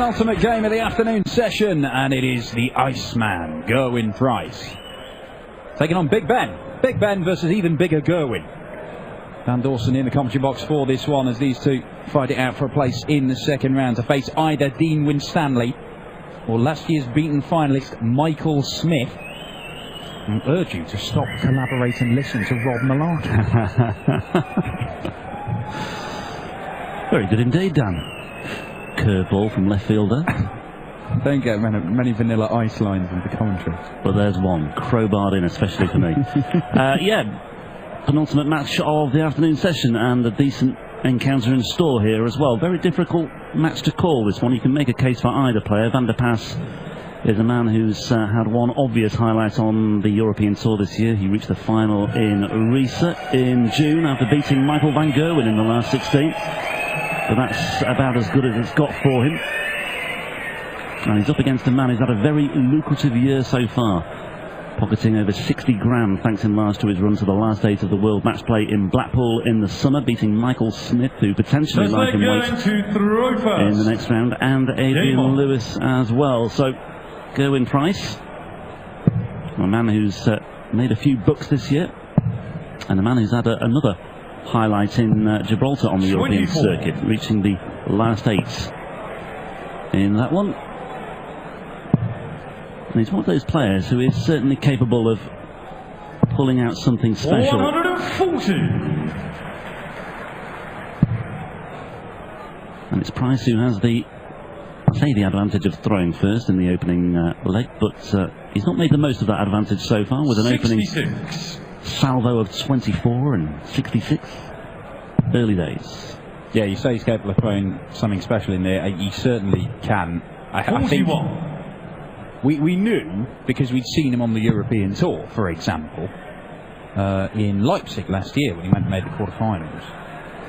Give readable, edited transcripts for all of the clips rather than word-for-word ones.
penultimate game of the afternoon session, and it is the Iceman, Gerwyn Price, taking on Big Ben. Big Ben versus even bigger Gerwyn. Van Dawson in the commentary box for this one as these two fight it out for a place in the second round to face either Dean Winstanley or last year's beaten finalist Michael Smith. I urge you to stop, collaborate and listen to Rob Malarkey. Very good indeed, Dan. Curveball from left fielder. Don't get many vanilla ice lines in the commentary. But there's one, crowbarred in especially for me. Yeah, penultimate match of the afternoon session and a decent encounter in store here as well. Very difficult match to call, this one. You can make a case for either player. Van der Pas is a man who's had one obvious highlight on the European Tour this year. He reached the final in Riesa in June after beating Michael van Gerwen in the last 16. But that's about as good as it's got for him. And he's up against a man who's had a very lucrative year so far, pocketing over 60 grand thanks in large to his run to the last 8 of the World Match Play in Blackpool in the summer, beating Michael Smith, who potentially might can wait in the next round, and Adrian Lewis as well. So Gerwyn Price, a man who's made a few bucks this year, and a man who's had another highlight in Gibraltar on the European circuit, reaching the last 8 in that one. And he's one of those players who is certainly capable of pulling out something special. 140. And it's Price who has the advantage of throwing first in the opening leg, but he's not made the most of that advantage so far with an 66. opening salvo of 24 and 66. Early days. Yeah, you say he's capable of throwing something special in there. He certainly can. I think we knew, because we'd seen him on the European Tour, for example, in Leipzig last year when he made the quarterfinals,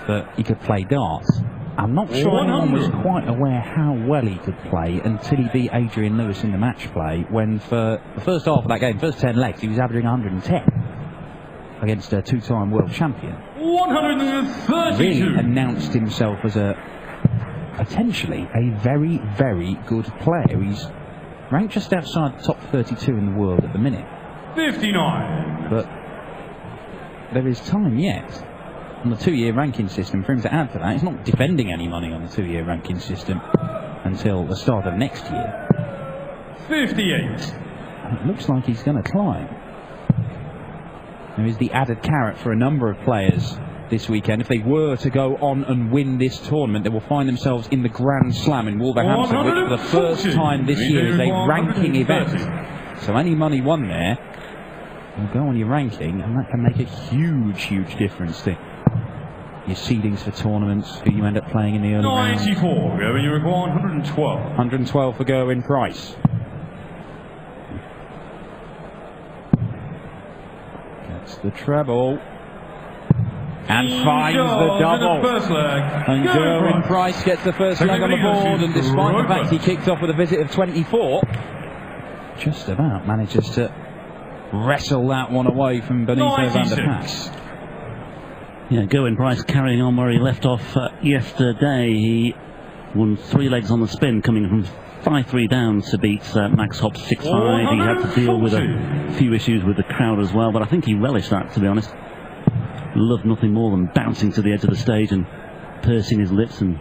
that he could play darts. I'm not sure anyone was quite aware how well he could play until he beat Adrian Lewis in the match play, when for the first half of that game, first 10 legs, he was averaging 110 against a two-time world champion. 132. Really announced himself as potentially a very, very good player. He's ranked just outside the top 32 in the world at the minute. 59. But there is time yet on the 2-year ranking system for him to add to that. He's not defending any money on the 2-year ranking system until the start of next year. 58. And it looks like he's going to climb. There is the added carrot for a number of players this weekend. If they were to go on and win this tournament, they will find themselves in the Grand Slam in Wolverhampton, which for the first time this year is a ranking event. So any money won there will go on your ranking, and that can make a huge, huge difference to your seedings for tournaments, who you end up playing in the early rounds. 94, you require 112. 112 for Gerwyn Price. That's the treble. And finds the double. And Gerwyn Price gets the first leg on the board, and despite the fact he kicked off with a visit of 24, just about manages to wrestle that one away from Benito van der Pas. Yeah, Gerwyn Price carrying on where he left off yesterday. He won 3 legs on the spin, coming from 5-3 down to beat Max Hopp's 6-5. He had to deal with a few issues with the crowd as well, but I think he relished that, to be honest. Loved nothing more than bouncing to the edge of the stage and pursing his lips and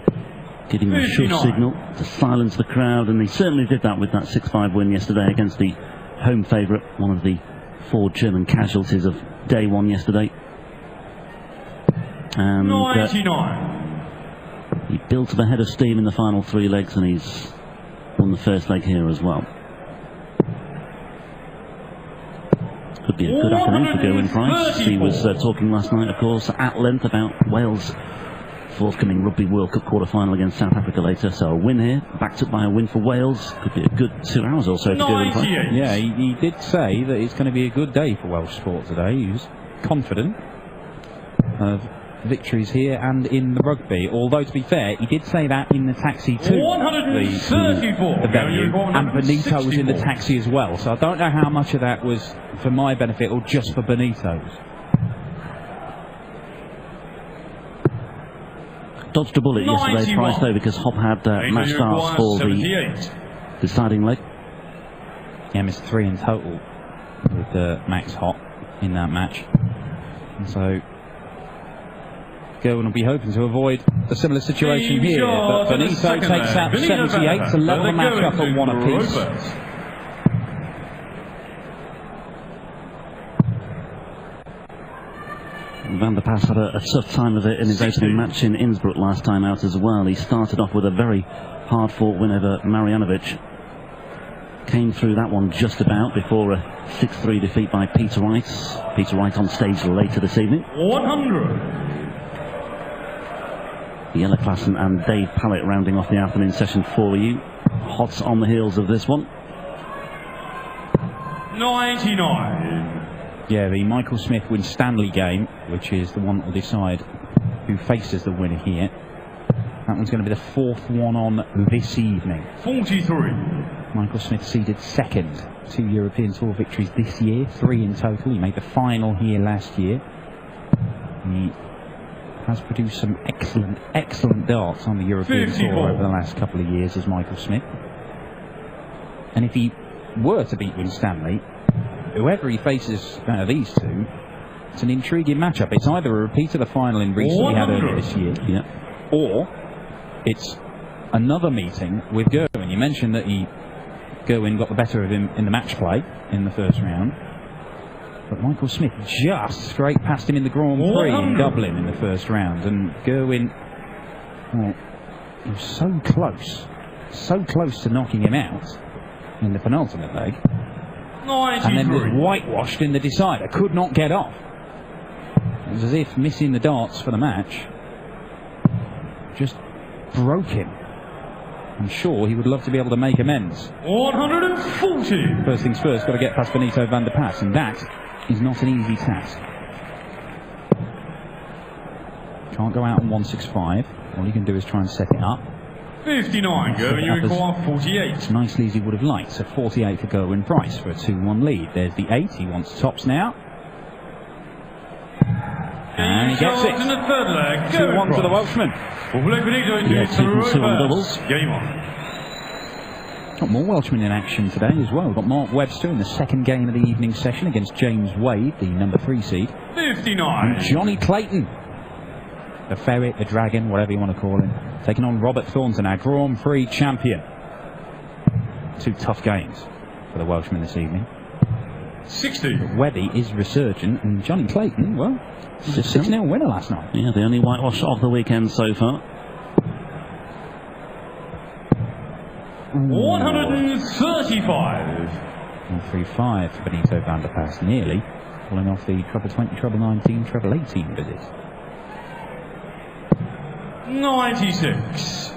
giving a shush signal to silence the crowd, and he certainly did that with that 6-5 win yesterday against the home favourite, one of the 4 German casualties of day one yesterday. And 99. He built to the head of steam in the final 3 legs, and he's won the first leg here as well. Could be a good afternoon for Gerwyn Price. He was talking last night, of course, at length about Wales' forthcoming Rugby World Cup quarter-final against South Africa later. So a win here, backed up by a win for Wales. Could be a good 2 hours or so for Gerwyn Price. Yeah, he did say that it's going to be a good day for Welsh sport today. He was confident of victories here and in the rugby, although to be fair, he did say that in the taxi too. 134. The venue, and Benito was in the taxi as well, so I don't know how much of that was for my benefit or just for Benito's. dodged a bullet yesterday, 91. Price, though, because Hop had match starts for the 78. deciding leg. Yeah, missed 3 in total with Max Hop in that match. And so Gerwin will be hoping to avoid a similar situation here. But Benito takes out 78 to level the match up at 1 apiece. Van der Pas had a tough time of it in his opening match in Innsbruck last time out as well. He started off with a very hard-fought win over Marjanovic. Came through that one just about before a 6-3 defeat by Peter Wright. Peter Wright on stage later this evening. 100. Jelle Klassen and Dave Pallett rounding off the afternoon session for you. Hot on the heels of this one. 99. Yeah, the Michael Smith Winstanley game, which is the one that will decide who faces the winner here. That one's going to be the 4th one on this evening. 43. Michael Smith seeded 2nd. 2 European Tour victories this year, 3 in total. He made the final here last year. He has produced some excellent darts on the European 54. Tour over the last couple of years as Michael Smith. And if he were to beat Winstanley, whoever he faces out of these two, it's an intriguing matchup. It's either a repeat of the final in Greece that we had earlier this year, or it's another meeting with Gerwin. You mentioned that Gerwin got the better of him in the match play in the first round, but Michael Smith just straight past him in the Grand Prix in Dublin in the first round, and Gerwin, well, he was so close to knocking him out in the penultimate leg. 93. And then was whitewashed in the decider, could not get off. It was as if missing the darts for the match just broke him. I'm sure he would love to be able to make amends. 140. First things first, got to get past Benito van der Pas, and that is not an easy task. Can't go out on 165. All you can do is try and set it up. 59. Gerwin, you require 48. As nicely as he would have liked. So 48 for Gerwin Price for a 2-1 lead. There's the 8. He wants tops now. And he gets it. In the third leg, 2-1 for the Welshman. Yeah, 2 on doubles. Game on. Got more Welshmen in action today as well. We've got Mark Webster in the 2nd game of the evening session against James Wade, the number 3 seed. 59. And Johnny Clayton, the ferret, the dragon, whatever you want to call him, taking on Robert Thornton, our Grand Prix champion. 2 tough games for the Welshman this evening. 60. But Webby is resurgent, and Johnny Clayton, well, he's a 6-0 winner last night. Yeah, the only whitewash of the weekend so far. 135. 135 for Benito van der Pas, nearly pulling off the treble 20, treble 19, treble 18 visit. 96.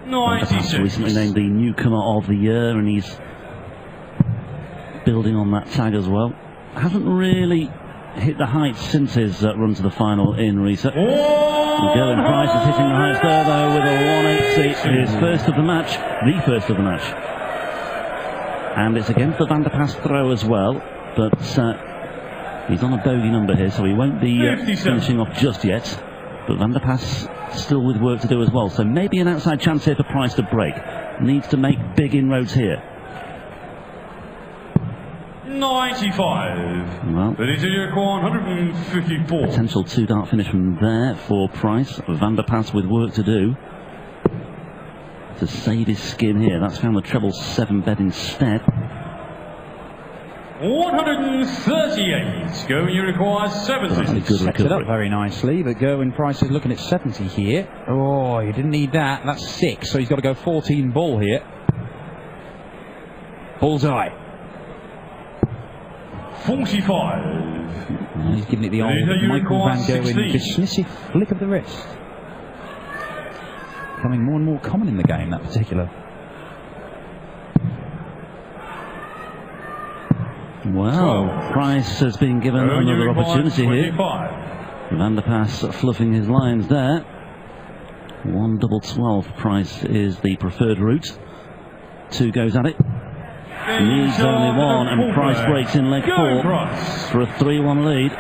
96. Recently named the newcomer of the year, and he's building on that tag as well. Hasn't really hit the heights since his run to the final in Riesa. Gerwin Price is hitting the heights there, though, with a 180. His first of the match, the first of the match. And it's against the Van der Pas throw as well, but he's on a bogey number here, so he won't be finishing off just yet. But Van der Pas still with work to do as well, so maybe an outside chance here for Price to break. Needs to make big inroads here. 95. Well, 154. potential 2-dart finish from there for Price. Van der Pas with work to do to save his skin here. That's found the treble 7 bed instead. 138. Gerwin, you require 70. That's a good Sets it up recovery. very nicely, but Gerwin Price is looking at 70 here. Oh, he didn't need that. That's 6, so he's got to go 14 ball here. Bullseye. 45. And he's giving it the old Michael van Gerwen dismissive flick of the wrist. Becoming more and more common in the game, that particular. Well, Price has been given another opportunity here. Van der Pas fluffing his lines there. 1 double 12. Price is the preferred route. 2 goes at it. Needs only one, and Price breaks in leg Go, 4 Price. for a 3-1 lead.